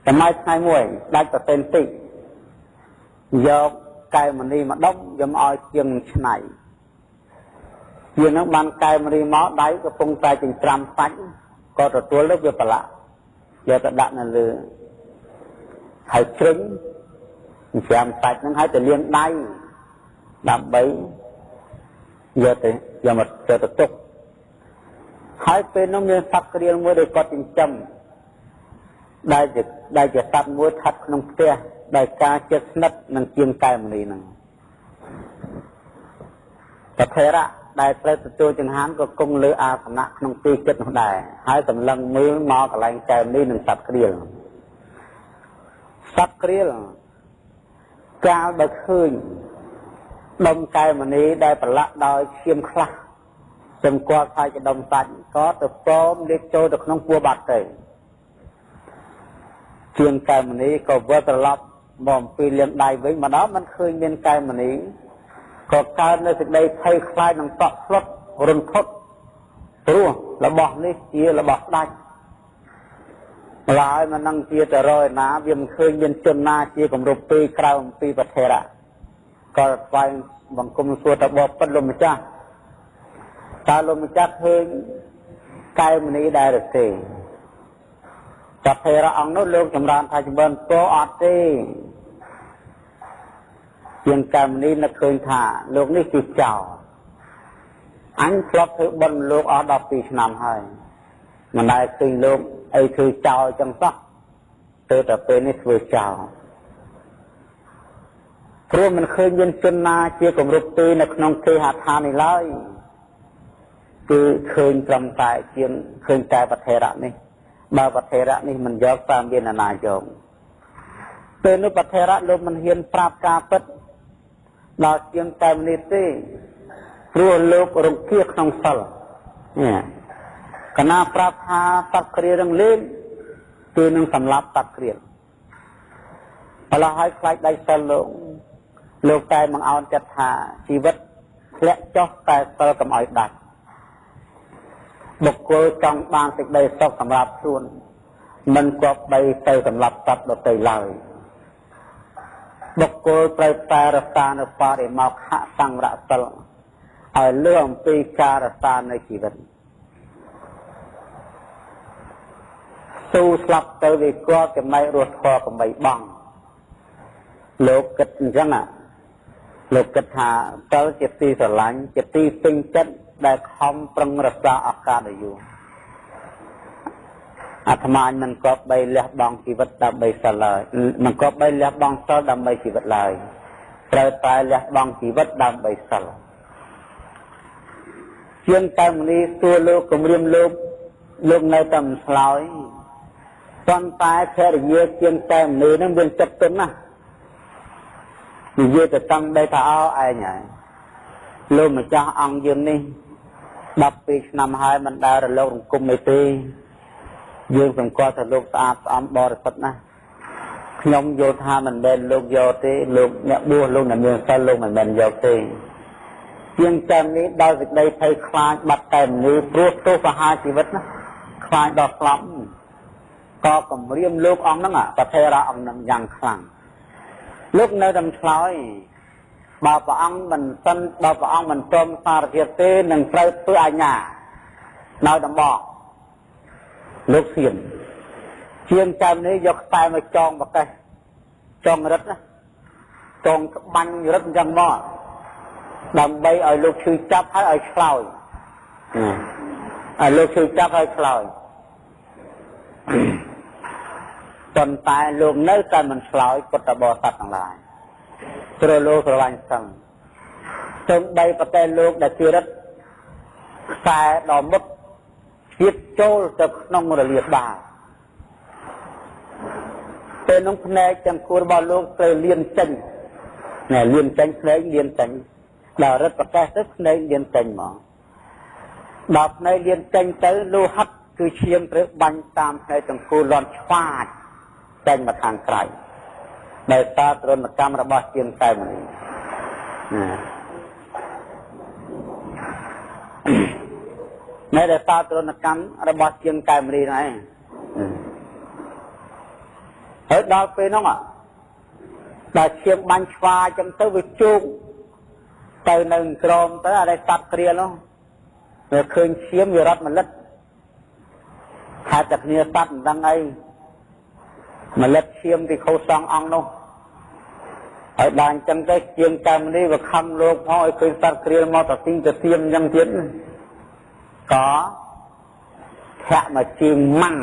សម័យថ្ងៃមួយដាច់ប្រសិនតិចយកកែមនីមកដុំយកឲ្យជាងឆ្នៃជាងហ្នឹងបានកែមនីមកដៃកំពុងតែចិញ្ច្រាំសាច់ក៏ទទួលទៅវាប្រឡាក់យកទៅដាក់នៅលើហើយជ្រឹងចិញ្ច្រាំសាច់ហ្នឹងហើយទៅលាងដៃដើម្បីយកមកទុកហើយពេលនោះមានសត្វក្រៀលមួយដែលគាត់ចិញ្ចឹមដែលជាសត្វមួយស្ថិតក្នុងផ្ទះដោយការជិតស្និទ្ធនឹងជាងកែមនីហ្នឹងប្រធេរៈដែលត្រូវទទួលចង្ហាន់ក៏គង់លើអាសនៈក្នុងទីចិត្តនោះដែរហើយសម្លឹងមើលមកកន្លែងកែមនីនឹងសត្វក្រៀលកាលបើឃើញដុំកែមនីដែលប្រឡាក់ដោយឈាមខ្លះសម្គាល់ថាជាដុំសាច់ក៏ទៅព្រមលេចចូលទៅក្នុងពោះបាត់ទៅជាងកែមនីក៏វិលត្រឡប់មកអំពីលាងដៃវិញម្ដងមិនឃើញមានកែមនីក៏កើតនៅសេចក្តីភ័យខ្លាចនឹងតក់ស្លុតរន្ធត់ព្រោះរបស់នេះជារបស់ស្ដេចម្ល៉េះមិននឹងជាទៅរយណាវាមិនឃើញមានជនណាជាគម្រប់ពីក្រៅអំពីប្រធេរៈក៏ស្វែងបង្គំសួរទៅបបិទ្ធលោកម្ចាស់តើលោកម្ចាស់ឃើញកែមនីដែរឬទេប្រធេរៈអង្គនោះលោកចម្រើនថាចម្រើនពោអត់ទេជាងកែមនីនឹកឃើញថាលោកនេះជាចោរអញធ្លាប់ធ្វើបុណ្យលោកអស់12ឆ្នាំហើយមិនដែលឃើញលោកអីធ្វើចោរចឹងសោះទៅតែពេលនេះធ្វើចោរព្រោះមិនឃើញមានជនណាជាគម្រប់ទីនៅក្នុងគេហដ្ឋាននេះឡើយគឺឃើញត្រឹមតែជាងឃើញតែប្រធេរៈនេះបើប្រធេរៈនេះមិនយកតាមមានអាណាយកពេលនោះប្រធេរៈលោកមិនហ៊ានប្រាប់ការពិតដល់ជាងតែមនីទេព្រោះលោករង្គៀសក្នុងសិលកណាប្រាប់ថាតတ်គ្រារឹងលេងគឺនឹងសម្លាប់តတ်គ្រាឥឡូវឲ្យខ្លាចដៃសិលលោកតែមិនអោនចិត្តថាជីវិតធ្លាក់ចុះតែសិលកុំឲ្យដាច់បុគ្គលចង់បានសេចក្តីសុខសម្រាប់ខ្លួនមិនគប្បីទៅសម្រាប់សត្វដទៃឡើយបុគ្គលត្រូវតែរក្សានៅបរិមោខៈសង្វរសិលឲ្យលើអំពីការរក្សានៅជីវិតស៊ូស្លាប់ទៅវាគាត់ចំណែករស់ធម៌កំបីបងលោកគិតអញ្ចឹងលោកគិតថាសិលជាទីស្រឡាញ់ជាទីពេញចិត្តដែលខំប្រឹងរក្សាឱកាសឲ្យយូរអាត្មាមិនគប្បីលះបង់ជីវិតដើម្បីសិលឡើយមិនគប្បីលះបង់សិលដើម្បីជីវិតឡើយត្រូវតែលះបង់ជីវិតដើម្បីសិលជាងតែមនីសួរលោកគម្រាមលោកនៅតែមិនឆ្លើយប៉ុន្តែភរិយាជាងតែមនីនឹងមានចិត្តទន់ណាស់និយាយទៅតាំងដីថាអោឯងហើយលោកម្ចាស់អង្គយើងនេះ12ឆ្នាំហើយមិនដែលរលករង្គំអីទេយើងសង្កត់ថាលោកស្អាតស្អំបរិសុទ្ធណាស់ខ្ញុំយល់ថាមិនមែនលោកយកទេលោកអ្នកបួសលោកអ្នកមានសិលលោកមិនមែនយកទេជាងតែនេះដល់សេចក្តីភ័យខ្លាចបាត់តែមនុស្សព្រោះទោសបហាជីវិតណាខ្លាចដល់ស្លាប់ក៏គម្រាមលោកអង្គហ្នឹងប្រធេរៈអង្គហ្នឹងយ៉ាងខ្លាំងលោកនៅតែឆ្លើយបើព្រះអង្គមិនព្រមសារភាពទេនឹងត្រូវធ្វើអាជ្ញាដោយដំបងលោកសៀនជាងចាំនេះយកខ្សែមកចងប្រកេះចងរឹតណាចងក្បាញ់រឹតអញ្ចឹងមកដើម្បីឲ្យលោកឈឺចាប់ហើយឲ្យឆ្លើយឲ្យលោកឈឺចាប់ហើយឆ្លើយប៉ុន្តែលោកនៅតែមិនឆ្លើយពុទ្ធបរិស័ទទាំងឡាយព្រោះលោកស្រឡាញ់សឹងទើបបីប្រទេសលោកដែលជារិទ្ធខ្សែដ៏មុតទៀតចូលទៅក្នុងរលាបាពេលនោះភ្នែកទាំងគួររបស់លោកត្រូវលៀនចេញលៀនចេញភ្នែកលៀនចេញដល់រិទ្ធប្រកាសទៅភ្នែកលៀនចេញហ្មងដល់ភ្នែកលៀនចេញទៅលោហិតគឺឈាមត្រូវបាញ់តាមភ្នែកទាំងគួរលាន់ឆ្វាចចេញមកខាងក្រៅដោយសារទរណកម្មរបស់ជាងតែមនុស្សនៅដែលសារទរណកម្មរបស់ជាងតែមនុស្សហ្នឹង ហើយដល់ពេលហ្នឹងដល់ឈាមបាញ់ឆ្វាចឹងទៅវាជោគទៅនៅក្រមទៅអាដែលសត្វគ្រានោះវាឃើញឈាមវារត់មកលិតខែតែគ្នាសត្វមិនដឹងអីមកលិតឈាមពីខុសសងអង្គនោះហើយដល់អញ្ចឹងទៅជាងកម្មនេះវាខំលោកផងឲ្យឃើញសត្វគ្រាមកទៅទីទៅទៀមអញ្ចឹងទៀតក៏ធាក់មកជាងម៉ាំង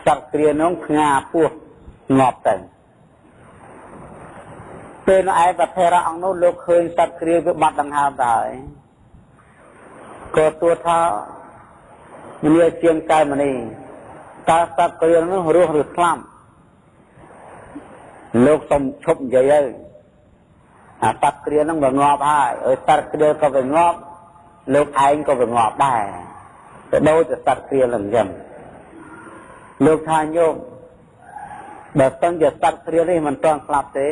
សត្វគ្រានោះផ្ងាពោះងាប់ទៅពេលនោះឯងប្រធរៈអង្គនោះលោកឃើញសត្វគ្រាវាបាត់ដង្ហើមទៅហើយក៏ទួថាមានជាងកែមនេះតើសត្វគ្រានោះរស់ឬស្លាប់លោកសុំឈប់និយាយហើយអាសត្វគ្រានោះវាងាប់ហើយសត្វគ្រាក៏វាងាប់លោកឯងក៏វាងាប់ដែរទៅដូចតែសត្វគ្រានឹងអញ្ចឹងលោកថាញោមបើសិនជាសត្វគ្រានេះមិនទាន់ស្លាប់ទេ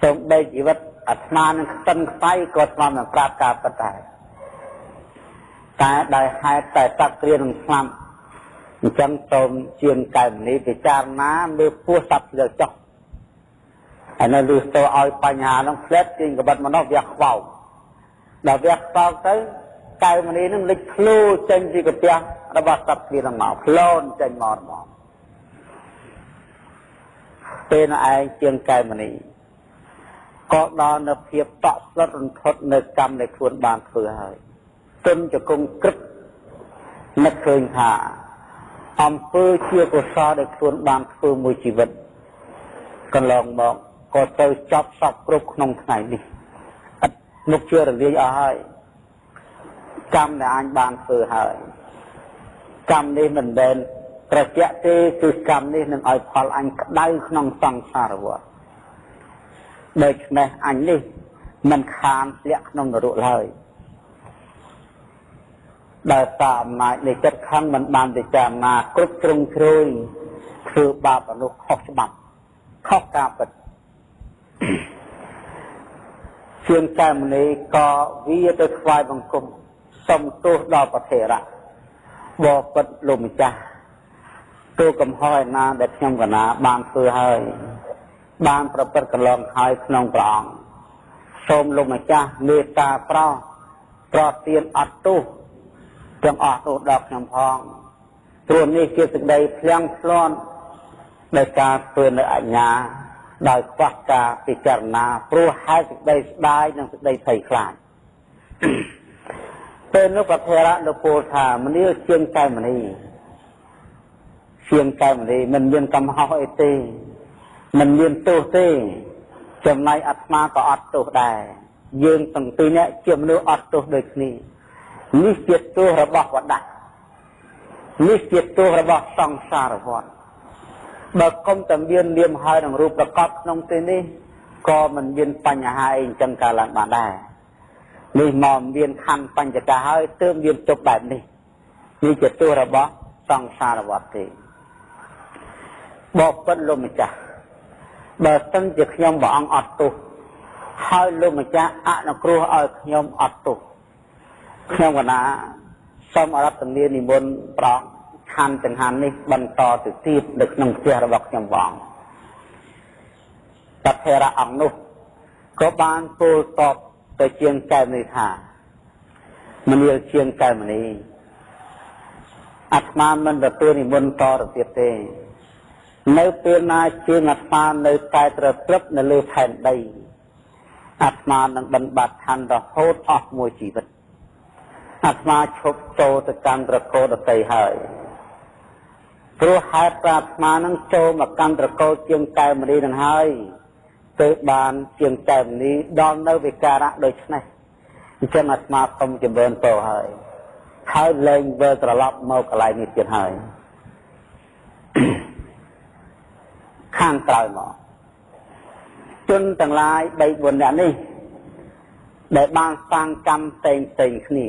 សូមបីជីវិតអាត្មានឹងខ្ទឹមខ្សៃក៏ស្មារតីប្រាប់ការពិតដែរតែដោយហេតុតែសត្វគ្រានឹងស្លាប់អញ្ចឹងសូមជាងកែមនេះពិចារណាមើលពោះសត្វគ្រាចុះហើយនៅលឺទៅឲ្យបញ្ហានោះផ្លែតជាងកបិតមកនោះវាខ្វោកដល់វាខ្វោកទៅកែមនេះនឹងលេចធ្លូចេញពីកាពះរបស់សត្វគ្រានឹងមកផ្លូនចេញមកពេលនោះឯងជាងកែមនេះក៏ដល់នៅភាពតក់ស្លុតរន្ធត់នៅកម្មដែលខ្លួនបានធ្វើហើយទុនជង្គង់ក្រឹបនឹកឃើញថាអំពើជាកុសលដែលខ្លួនបានធ្វើមួយជីវិតកន្លងមកក៏ត្រូវចប់សពគ្រប់ក្នុងថ្ងៃនេះអត់មុខជារលាយអស់ហើយកម្មដែលអញបានធ្វើហើយកម្មនេះមិនមែនត្រជាក់ទេគឺកម្មនេះនឹងឲ្យផលអញក្តៅក្នុងសង្សារវដ្តដូច្នេះអញនេះមិនខានធ្លាក់ក្នុងនរកឡើយដោយសារអំណាចនៃចិត្តខឹងមិនបានពិចារណាគ្រប់ជ្រុងជ្រោយធ្វើបាបអនុខុសច្បាប់ខុសការពិតជាងកែមនេះក៏វាទៅថ្វាយបង្គំសុំទោសដល់ប្រធេរៈបបិទ្ធលោកម្ចាស់ទូកំហុសឯណាដែលខ្ញុំកណាបានធ្វើហើយបានប្រព្រឹត្តកន្លងហើយក្នុងព្រះអង្គសូមលោកម្ចាស់មេត្តាប្រោសប្រទានអត់ទោសទាំងអស់ទោសដល់ខ្ញុំផងព្រោះនេះជាសេចក្តីភ្លាំងភ្លាន់ដោយការធ្វើនៅអញ្ញាដោយខ្វះការពិចារណាព្រោះហេតុសេចក្តីស្ដាយនិងសេចក្តីភ័យខ្លាចពេលនោះប្រធរៈនពោលថាមនាលជាងកែមនីជាងកែមនីមិនមានកំហុសអីទេមិនមានទោសទេចំណែកអាត្មាក៏អត់ទោសដែរយើងទាំងពីរនាក់ជាមនុស្សអត់ទោសដូចគ្នានេះជាទោសរបស់វត្តនេះជាទោសរបស់សង្សារវដ្តបើគុំតែមាននាមហើយនឹងរូបប្រកបក្នុងទីនេះក៏មិនមានបញ្ហាអីអញ្ចឹងកើតឡើងបានដែរនេះមកមានខណ្ឌបញ្ចការហើយទើបមានទុកបែបនេះនេះជាទោសរបស់សង្សារវដ្តទេបបិទ្ធលោកម្ចាស់បើសិនជាខ្ញុំព្រះអង្គអត់ទោសហើយលោកម្ចាស់អនុគ្រោះឲ្យខ្ញុំអត់ទោសខ្ញុំកណាសូមអរតនានិមន្តព្រះអង្គខណ្ឌចង្ហាន់នេះបន្តទៅទៀតនៅក្នុងផ្ទះរបស់ខ្ញុំព្រះអង្គតថេរៈអង្គនោះក៏បានពោលតបទៅជាងកែមនេះថាមនាលជាងកែមនេះអាត្មាមិនទទួលនិមន្តតទៅទៀតទេនៅពេលណាជាងអាត្មានៅតែត្រព្រឹបនៅលើផែនដីអាត្មានឹងបិណ្ឌបាតខណ្ឌរហូតអស់មួយជីវិតអាត្មាឈប់ចូលទៅកាន់ត្រកូលដទៃហើយព្រោះហេតុប្រាថ្នានឹងចូលមកកាន់ត្រកូលជាងកែមនីនឹងហើយទើបបានជាងកែមនីដល់នៅវិការៈដូចនេះអញ្ចឹងអាត្មាសូមចម្រើនពរហើយលែងវិលត្រឡប់មកកន្លែងនេះទៀតហើយខាងក្រោយមកជនទាំងឡាយ3 4នាក់នេះដែលបានសាងកម្មផ្សេងគ្នា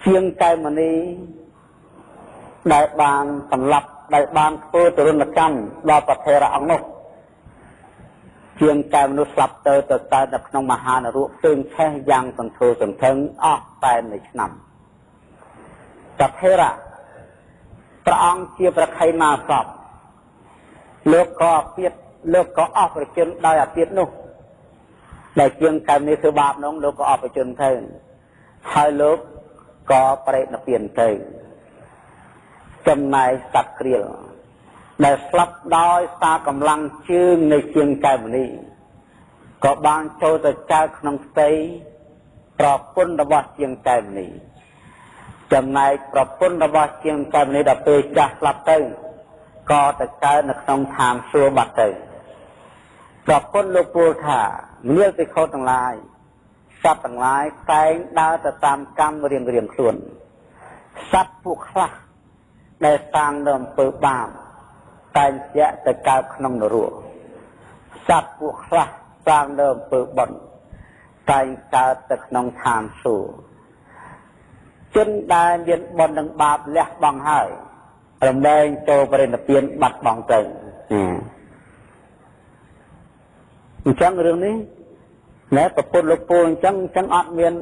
ជាងកែមនីដែលបានសម្លាប់ដែលបានធ្វើទរណកម្មដល់ប្រធេរៈអង្គនោះជាងកែមមនុស្សស្លាប់ទៅកើតនៅក្នុងមហានរកផ្សេងឆេះយ៉ាងសន្ធោសន្ធឹងអស់តែ1ឆ្នាំប្រធេរៈព្រះអង្គជាប្រខៃណាសព លោកក៏អាពាតលោកក៏អស់ប្រជជនដោយអាពាតនោះដែលជាងកម្មនេះធ្វើបាបនោះលោកក៏អស់ប្រជជនទៅហើយលោកក៏ប្រេតនិព្វានទៅចំណែកសត្វក្រៀលដែលស្លាប់ដោយសារកម្លាំងជើងនៃជាងកែវមនីក៏បានចូលទៅចែកក្នុងផ្ទៃប្រពន្ធរបស់ជាងកែវមនីចំណែកប្រពន្ធរបស់ជាងកែវមនីដល់ពេលចាស់ស្លាប់ទៅក៏ទៅកើតនៅក្នុងឋានសួគ៌បាត់ទៅប្រពន្ធលោកពោលថាមនាលពិខុទាំងឡាយសត្វទាំងឡាយតែងដើរទៅតាមកម្មរៀងខ្លួនសត្វពួកខ្លះដែលសាងនៅអំពើបាបតែងជាទៅកើតក្នុងនរកសត្វពួកខ្លះសាងនៅអំពើបុណ្យតែងកើតទៅក្នុងឋានសួគ៌ជនដែលមានបុណ្យនិងបាបលះបង់ហើយរំលែងចូលបរិនិព្វានបាត់បង់ទៅអញ្ចឹងរឿងនេះណែប្រពុតលោកពូអញ្ចឹងអត់មាន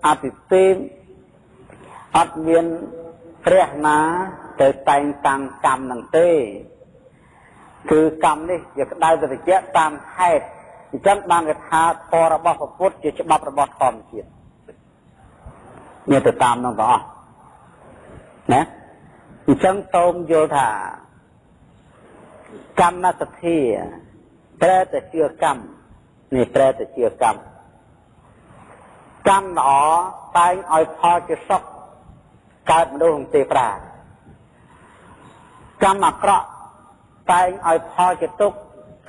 អភិទេពអត់មានព្រះណាទៅតែងតាំងកម្មនឹងទេគឺកម្មនេះវាក្តៅទៅត្រជាក់តាមហេតុអញ្ចឹងបានគេថាធម៌របស់ព្រះពុទ្ធជាច្បាប់របស់ធម្មជាតិមានទៅតាមនោះទាំងអស់ណាអញ្ចឹងសូមយល់ថាកម្មសទ្ធាប្រែទៅជាកម្មនេះប្រែទៅជាកម្មកម្មល្អតែងឲ្យផលជាសុខកើតមនុស្សទេវតាកម្មអាក្រក់តែងឲ្យផលជាទុក្ខ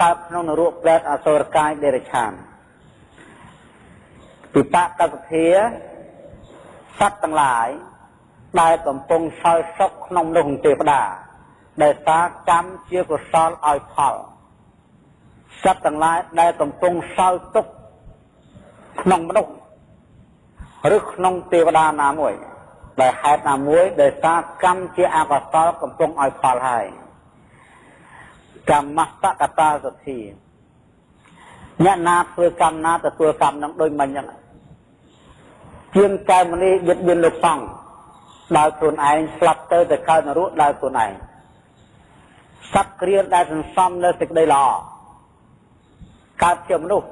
កើតក្នុងនរកប្រែតអសុរកាយដេរឆានពិបាកសទ្ធាសត្វទាំងឡាយដែលកំពុងសោយសុខក្នុងមនុស្សទេវតាដែលសារកម្មជាកុសលឲ្យផលសត្វទាំងឡាយដែលកំពុងសោយទុក្ខក្នុងមនុស្សឬក្នុងទេវតាណាមួយដែលហេតុណាមួយដែលសារកម្មជាអកុសលកំពុងឲ្យផលហើយកម្មសកតាសទ្ធាអ្នកណាធ្វើកម្មណាទទួលកម្មនឹងដូចមិញហ្នឹងជាងកែវមនីយិតមានលោកសង្ឃដោយខ្លួនឯងស្លាប់ទៅកើតនរកដោយខ្លួនឯងសត្វក្រៀលដែលសន្សំនៅសេចក្តីល្អកើតជាមនុស្ស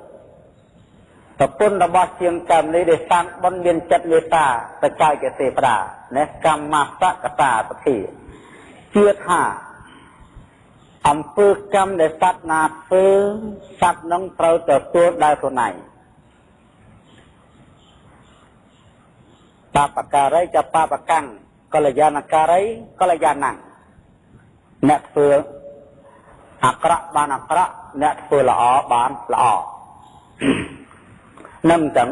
ប្រពន្ធរបស់ជាងកែវមនីដែលសាងបុណ្យមានចិត្តមេត្តាទៅចែកទេវតានេះកម្មសកតាសទ្ធាជឿថាអំពើកម្មដែលសត្វណាធ្វើសត្វនឹងត្រូវទទួលដោយខ្លួនឯងបាបការីចបាបកាំងកល្យាណការីកល្យាណੰអ្នកធ្វើអាក្រក់បានអាក្រក់អ្នកធ្វើល្អបានល្អនឹងចឹង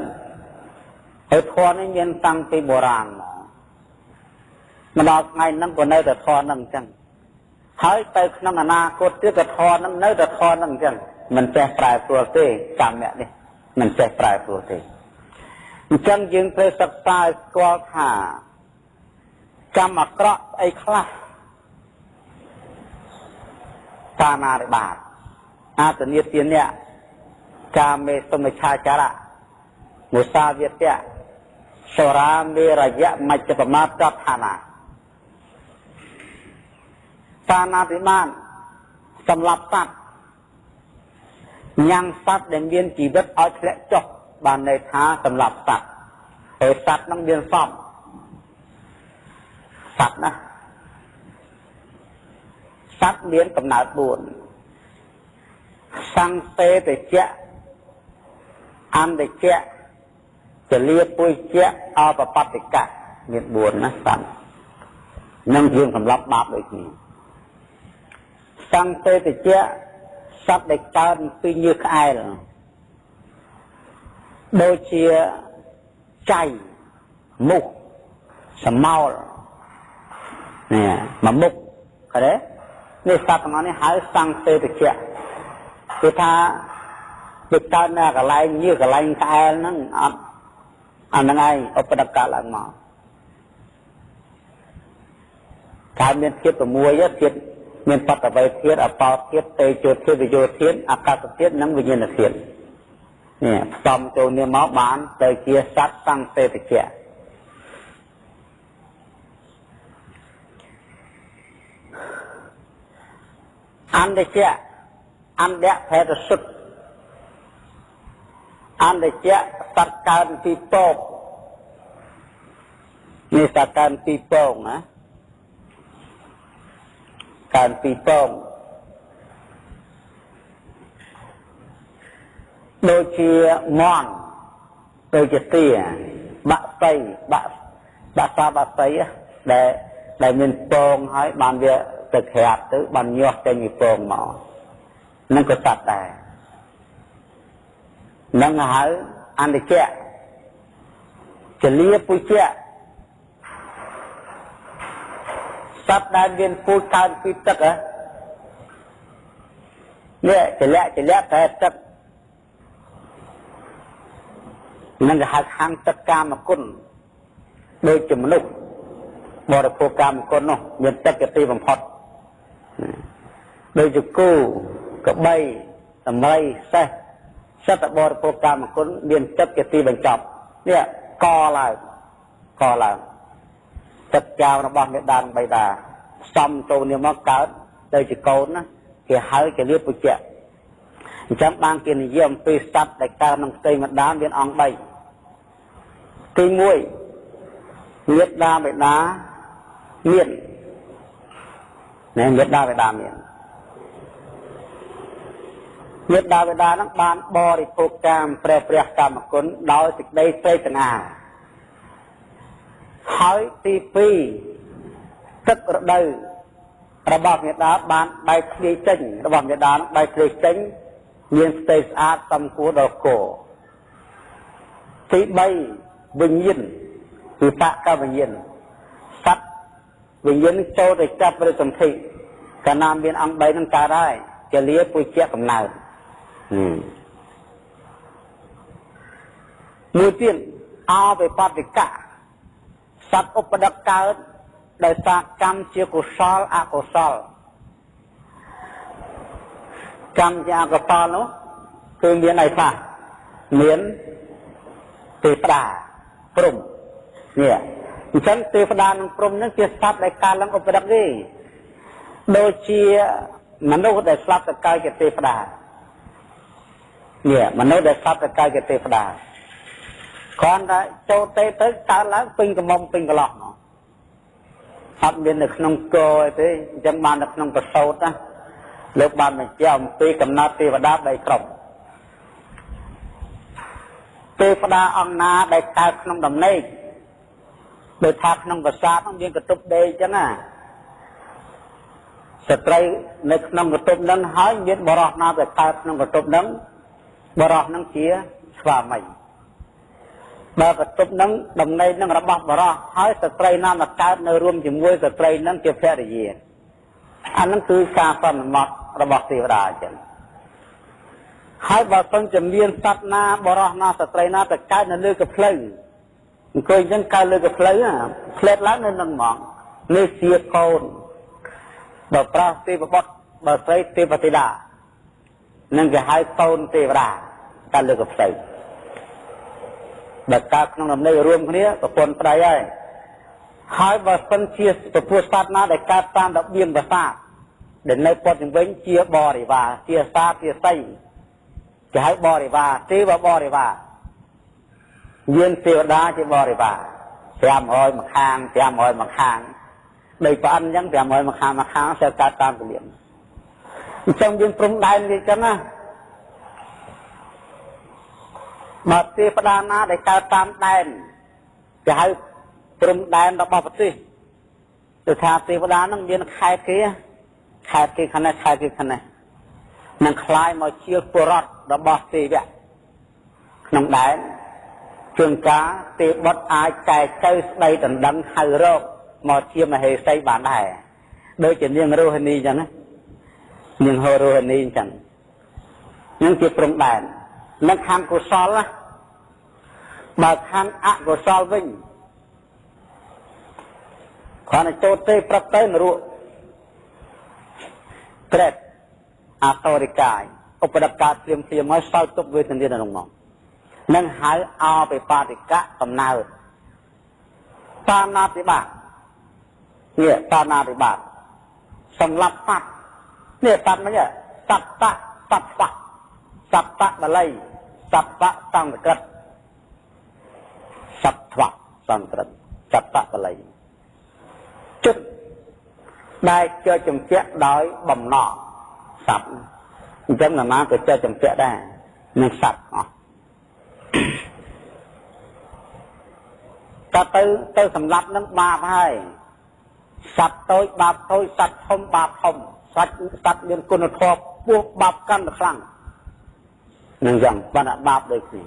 ហើយធម៌នេះមានតាំងពីបុរាណមកដល់ថ្ងៃហ្នឹងក៏នៅតែធម៌ហ្នឹងចឹងហើយទៅក្នុងអនាគតទៀតក៏ធម៌ហ្នឹងនៅតែធម៌ហ្នឹងចឹងមិនចេះប្រែប្រួលទេកម្មនេះមិនចេះប្រែប្រួលទេអញ្ចឹងយើងត្រូវសិក្សាឲ្យស្គាល់ថាកម្មអាក្រក់អីខ្លះកាណារិបាតអតនិទានៈកាមេសមិច្ឆាចារៈមុសាវាទៈសរាមេរយៈមជ្ជបមាតដ្ឋានាកាណារិបាតសម្រាប់សត្វញ៉ាំងសត្វដែលមានជីវិតឲ្យធ្លាក់ចុះបានន័យថាសម្រាប់សត្វហើយសត្វនឹងមានសពសត្វណាសត្វមានកំណើត4សង្សេតជៈអន្តជៈចលាពុជៈអបបតិកៈមាន4ណាសត្វនឹងយើងសម្រាប់បាបដូចគ្នាសង្សេតជៈសត្វដែលកើតពីញើសក្អែលដូចជាចៃមុខសមោលនេះមកមុខឃើញទេនេះសត្វទាំងអស់នេះហៅសង្សេតជៈគឺថាវាកើតនៅកន្លែងញើសកន្លែងក្អែលហ្នឹងអត់អាហ្នឹងឯងឧបដកឡើងមកកើតមានធាតុ6ធាតុមានបតវេធាតុអបោធាតុតេជោធាតុវិយោធាតុអាកាសធាតុនិងវិញ្ញាណធាតុនេះផ្សំចូលនេះមកបានទៅជាសត្វសង្សេតជៈ anh để che anh đẹp phải là sụt anh để che tất cả ti bôngนี่สักการปีโป้งนะการปีโป้งโดยเชี่ยมอนโดยเชี่ยเตี้ยบะไซบะซาบะไซได้มีโป้งให้บานเดียตะแคบหรือบานยอดจะมีโป้งหมอนั่นก็สัตว์แต่นั่งหาอันเดียเจ้าจะเลี้ยปุยเจ้าสัตว์ได้เรียนพูดการพิจักอ่ะเนี่ยจะเละแต่จักนั่นก็หักหางจักกามกุลโดยจุมนุษย์บริโภคกามกุลเนาะยันจักกตีบังพอดโดยจุกู้กับใบทำไรเสะสัตว์บริโภคกามกุลยันจักกตีบังจับเนี่ยกอลายจัดเจ้าระบาดเมดานใบดาซ้ำตัวเนี่ยมาเกิดโดยจะโกนนะเกี่ยหายจะเรียบปุจเจจำบางกินเยี่ยมปีสัตว์ในการนำเตยมาดามเรียนอ่องใบตีมวยเลียดดาใบดาเมียนเนี่ยเลียดดาใบดาเมียนเลียดดาใบดานักบานบริโภคกรรมเปรียบกรรมกุลดาวสิได้เตยต่างหากหายตีปีตึกระดับระบอบเมดาบานใบคลีเจนระบอบเมดาใบคลีเจนเยียนสเตสอาร์ตำกูดอกโกตีใบวิญญาณคือพระกับวิญญาณสัตว์วิญญาณโจได้จับไปสมธิการนำเรียนอังใบนั้นการได้จะเลี้ยปุยเจ้ากำเนิดมือเตี้ยนเอาไปปฏิกะสัตว์อุปดักเกิดได้สร้างกรรมเชื่อกุศลอกุศลกรรมที่อกุศลนู้คือเมียนอะไรคะเมียนเทวดาพรหมเนี่ยฉันเทวดาพรหมนั้นจะสัตว์ในการลังอุปดักนี่โดยเชี่ยมนุษย์ได้สัตว์กายกับเทวดาเนี่ยมนุษย์ได้สัตว์กายกับเทวดาก่อนได้โจเตเตการล้างปิงกระมอมปิงกระหลอกเนาะอับเรียนในขนมโกยที่จังบานในขนมกระโซดนะเลือกบานในเจ้าปีกำนัดเทวดาได้กรอบเทวดาองนาได้การขนมดำเนยโดยทักขนมกระซาต้องเรียนกระตุบเดยจังนะสตรีในขนมกระตุบนั้นหายเย็นบรอนาได้การขนมกระตุบนั้นบรอนั้นเชี่ยสวามัยบากระตุบนั้นดำในนั่งระบาดบรอหายสตรีนั่นมาการในรวมจิมวยสตรีนั้นเกี่ยวแค่เยียอันนั้นคือการฟันหมดระบาดเทวดาจังหายบาดต้องจะเลียนสัตว์นาบรอนาสตรีนาแต่การในเลือกกับเพลิงเคยยังการเลือกกับเพลิงเพลิดแล้วในนั่งมองในเสียโคนบาปราศีบดบาใส่เทวติดานั่นจะหายโคนเทวดาการเลือกกับเพลิงดักการน้องนำในรวมคนนี้ตะปนปลายใหญ่หายว่าสันเชียตัวผู้สัตว์นั้นได้การตามดับเบี้ยงภาษาเด่นในปอดอย่างเว้นเชียบอริวาเชียซาเชียไซจะให้บอริวาตีว่าบอริวาเย็นเสียวดาจะบอริวาเตรียมหอยมาค้างเตรียมหอยมาค้างในปันยังเตรียมหอยมาค้างเสียการตามเปลี่ยนจงยืนปรุงได้ดีจังนะมาเทวดานาได้การตามแดนจะให้ปรุงแดนระบอบปฏิจะทาเทวดานั่งเรียนคายเกี้ยขนาดนั่งคลายมาเชี่ยวปรดระบอบตีแบบนั่งแดนจึงกาเตบดอายใจใจใดตันดังไฮโรกมาเชี่ยวมาเฮไซบานได้โดยจะเนียงรูฮันนีจังนะเนียงโฮรูฮันนีจังนั่งเกี่ยวปรุงแดนนั่งทางกุศลนะบางทางอกุศลวิ่งขอในโจทย์ปรับเต้นรู้เกรดอาตริกายอุปดักการเตรียมไว้เศร้าตุกเวทนาในหลงมองนั่งหายเอาไปปาติกะตำนาตานาติบาเนี่ยตานาติบาสำหรับสัตว์ នេះសត្វមិនទេសត្វសត្វវៈសត្វបល័យសត្វសង្កតសត្វសង្កតសត្វបល័យจุดដែលជាចំពាក់ដោយបំណងសត្វអញ្ចឹងណាក៏ជាចំពាក់ដែរនឹងសត្វអស់តែទៅសម្រាប់នឹងបាបហើយសត្វតូចបាបតូចសត្វធំបាបធំសត្វមានគុណធម៌ពោះបាបកាន់តែខ្លាំងនឹងយ៉ាងបានបាបដូចគ្នា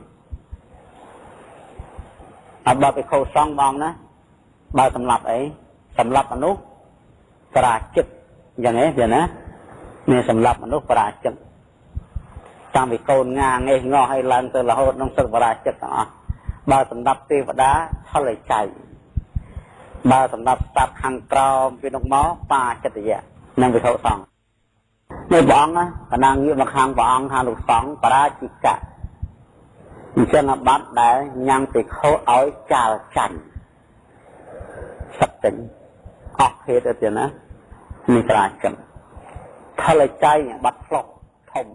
អបបិខោសងបងណាបើសម្រាប់អីសម្រាប់មនុស្សបរាជិតយ៉ាងនេះទេណានេះសម្រាប់មនុស្សបរាជិតតាមពីកូនងាងេះងោះឲ្យឡើងទៅរហូតនឹងសឹកបរាជិតទាំងអស់បើសម្រាប់ទេវតាថលចៃបើសម្រាប់សត្វខាងក្រោមពីនោះមកបាចិត្តយៈនឹងវិធសង្ឃនេះព្រះអង្គណាកណាងងារមកខាងព្រះអង្គខាងលោកសង្ឃបរាជិកៈអញ្ចឹងបាត់ដែលញ៉ាំពីខោឲ្យចាល់ចាញ់សត្វទិញអស់ហេតុទៅទៀតណានេះបរាជិកថលចៃបាត់ផ្លុកធំ